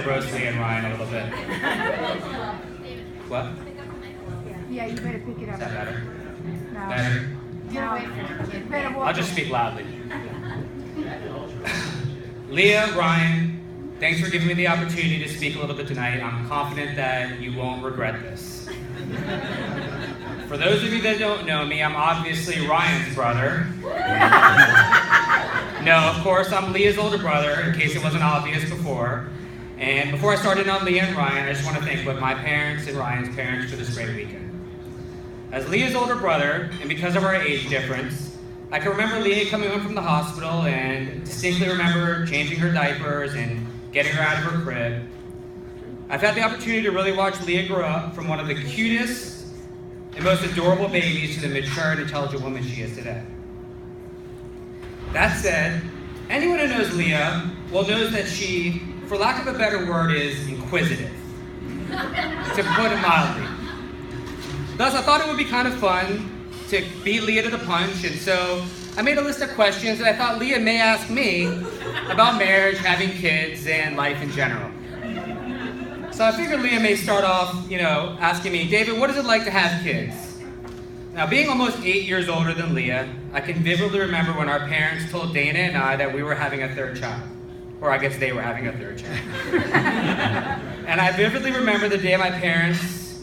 to roast Leah and Ryan a little bit. What? Yeah, you better pick it up. Is that better? No. Better? No. You better walk I'll just speak loudly. Leah, Ryan, thanks for giving me the opportunity to speak a little bit tonight. I'm confident that you won't regret this. For those of you that don't know me, I'm obviously Ryan's brother. No, of course, I'm Leah's older brother, in case it wasn't obvious before. And before I started on Leah and Ryan, I just want to thank both my parents and Ryan's parents for this great weekend. As Leah's older brother, and because of our age difference, I can remember Leah coming home from the hospital and distinctly remember changing her diapers and getting her out of her crib. I've had the opportunity to really watch Leah grow up from one of the cutest and most adorable babies to the mature and intelligent woman she is today. That said, anyone who knows Leah knows that she, for lack of a better word, is inquisitive, to put it mildly. Thus, I thought it would be kind of fun to beat Leah to the punch, and so I made a list of questions that I thought Leah may ask me about marriage, having kids, and life in general. So I figured Leah may start off, asking me, David, what is it like to have kids? Now, being almost 8 years older than Leah, I can vividly remember when our parents told Dana and I that we were having a third child. Or I guess they were having a third child. And I vividly remember the day my parents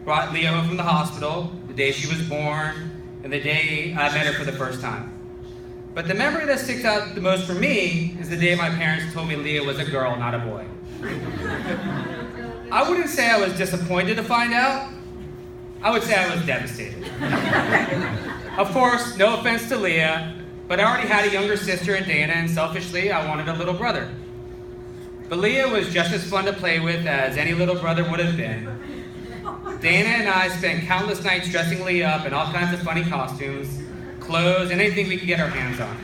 brought Leah home from the hospital, the day she was born, and the day I met her for the first time. But the memory that sticks out the most for me is the day my parents told me Leah was a girl, not a boy. I wouldn't say I was disappointed to find out. I would say I was devastated. Of course, no offense to Leah, but I already had a younger sister in Dana, and selfishly, I wanted a little brother. But Leah was just as fun to play with as any little brother would have been. Dana and I spent countless nights dressing Leah up in all kinds of funny costumes, clothes, and anything we could get our hands on.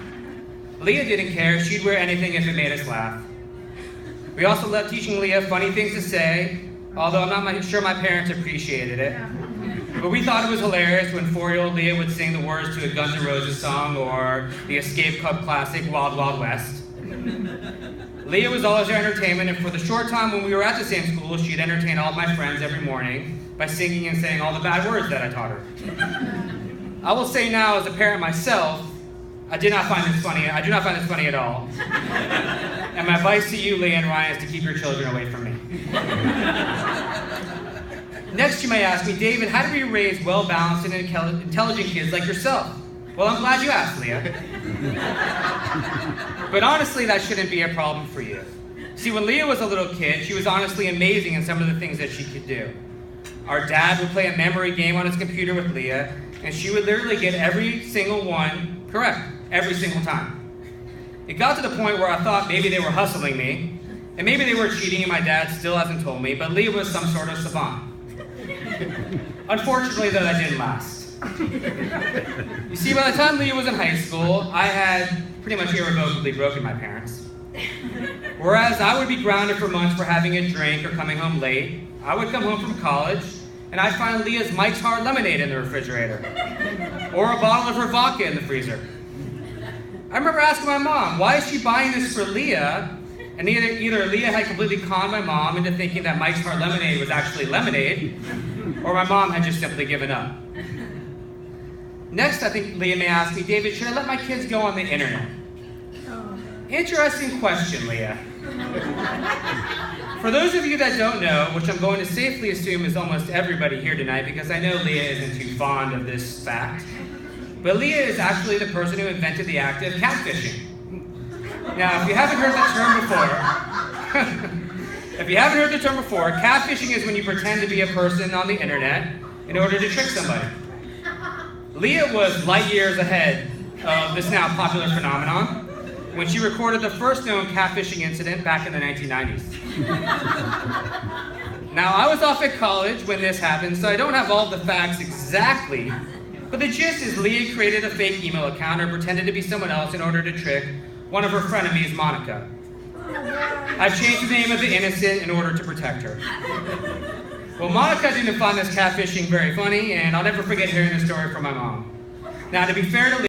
Leah didn't care. She'd wear anything if it made us laugh. We also loved teaching Leah funny things to say, although I'm not sure my parents appreciated it. But we thought it was hilarious when 4-year-old Leah would sing the words to a Guns N' Roses song or the Escape Club classic, Wild Wild West. Leah was always our entertainment, and for the short time when we were at the same school, she'd entertain all of my friends every morning by singing and saying all the bad words that I taught her. I will say now, as a parent myself, I do not find this funny at all. And my advice to you, Leah and Ryan, is to keep your children away from me. Next, you may ask me, David, how do we raise well-balanced and intelligent kids like yourself? Well, I'm glad you asked, Leah. But honestly, that shouldn't be a problem for you. See, when Leah was a little kid, she was honestly amazing in some of the things that she could do. Our dad would play a memory game on his computer with Leah, and she would literally get every single one correct, every single time. It got to the point where I thought maybe they were hustling me, and maybe they were cheating and my dad still hasn't told me, but Leah was some sort of savant. Unfortunately, though, that didn't last. You see, by the time Leah was in high school, I had pretty much irrevocably broken my parents. Whereas I would be grounded for months for having a drink or coming home late, I would come home from college, and I'd find Leah's Mike's Hard Lemonade in the refrigerator, or a bottle of her vodka in the freezer. I remember asking my mom, why is she buying this for Leah? And either Leah had completely conned my mom into thinking that Mike's Hard Lemonade was actually lemonade, or my mom had just simply given up. Next, I think Leah may ask me, David, should I let my kids go on the internet? Interesting question, Leah. For those of you that don't know, which I'm going to safely assume is almost everybody here tonight, because I know Leah isn't too fond of this fact, but Leah is actually the person who invented the act of catfishing. Now, if you haven't heard the term before, catfishing is when you pretend to be a person on the internet in order to trick somebody. Leah was light years ahead of this now popular phenomenon when she recorded the first known catfishing incident back in the 1990s. Now, I was off at college when this happened, so I don't have all the facts exactly, but the gist is Leah created a fake email account or pretended to be someone else in order to trick one of her frenemies, Monica. I've changed the name of the innocent in order to protect her. Well, Monica didn't find this catfishing very funny, and I'll never forget hearing the story from my mom. Now, to be fair to Leah,